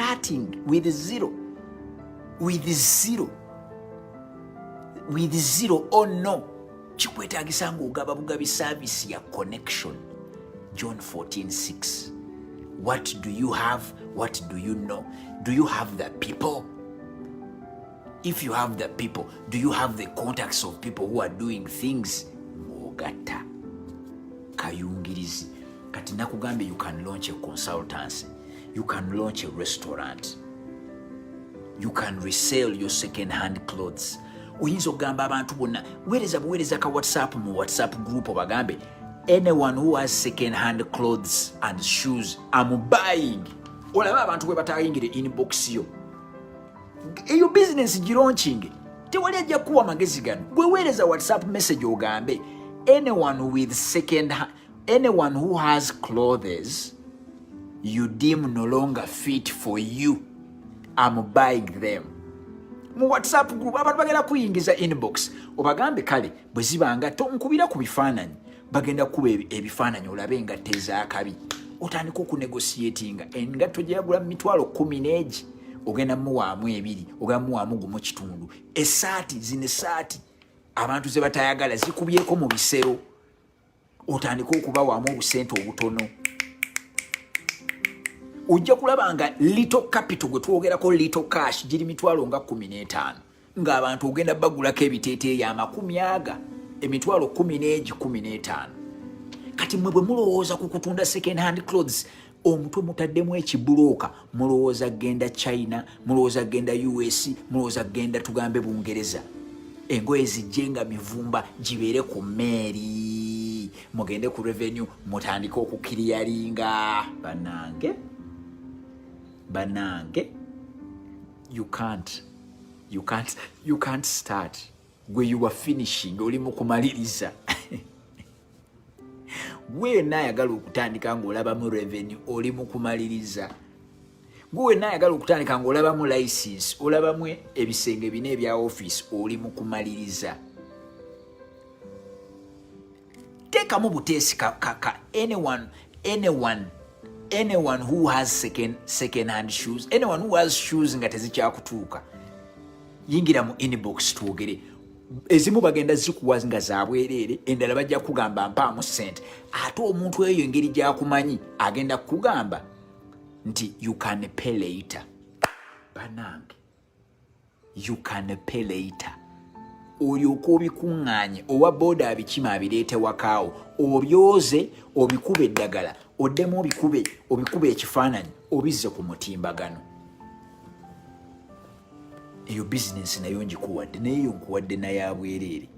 starting with zero. With zero or no. Chikwetagisa ng'ogaba bugabi service ya connection. John 14:6. What do you have? What do you know? Do you have the people? If you have the people, do you have the contacts of people who are doing things? Mogata. Kayungirizi. Kati nakugambe you can launch a consultancy. You can launch a restaurant. You can resell your second-hand clothes. Oyinza ogamba abantu bonna weereza ka WhatsApp mu WhatsApp group obagambe anyone who has second-hand clothes and shoes I'm buying. Olaba abantu bwe batayingire inbox yo. Eyo business gilaunching. Tewali ajja kuwa magezi gano. Gwe weereza WhatsApp message ogambe anyone who has clothes you deem no longer fit for you, I'm buying them. Mu WhatsApp group abantu bagenda kuyingiza inbox obagambe kale bwe zibanga tonkubira ku bifaananyi bagenda kuba ebifaananyi olabe engatto ez'akabi otandika okunegotiatinga engatto gye yagula mitwalo 10 ogenda muwaamu 2 ogenda muwaamu gumu kitundu zino esaati abantu ze batayagala zikubyeko mu bisero otandika okubawaamu obusente obutono. Ujja kulabanga little capital gwe twogerako little cash giri mitwalo nga 15 ng'abantu ogenda bagulako ebiteeteeyi amakumi aga emitwalo 15. Kati mwe bwe mulowooza ku kutunda second hand clothes omutwe mutaddemu ekibuloka mulowooza genda China, mulowooza genda US, mulowooza genda tugambe Bungereza. Engoye zijje nga mivumba gibeere ku mmeeri mugende ku revenue mutandika okukiriyalinga banange you can't start where you are finishing oli mu kumaliriza. Gwe nayagala okutandika ng'olaba mu revenue oli mu kumaliriza. Gwe nayagala okutandika ng'olaba mu license olaba mu ebisenge bine ebya office oli mu kumaliriza. Teka mu buteesi ka anyone who has second hand shoes, anyone who has shoes nga tezikyakutuuka yingira mu inbox twogere. Ezimu bagenda zikuwa nga za bwereere endala bajja kugamba mpaamu sente ate omuntu eyo engeri gy'akumanyi agenda kugamba nti you can pay later. Banange you can pay later. Olyoka obikuŋŋaanye owa boda abikima abireete wakaawo obyoze obikube eddagala oddemu obikube ekifaananyi obizze ku mutimbagano. Eyo business nayo ngikuwadde naye yo nkuwadde naye abwereere.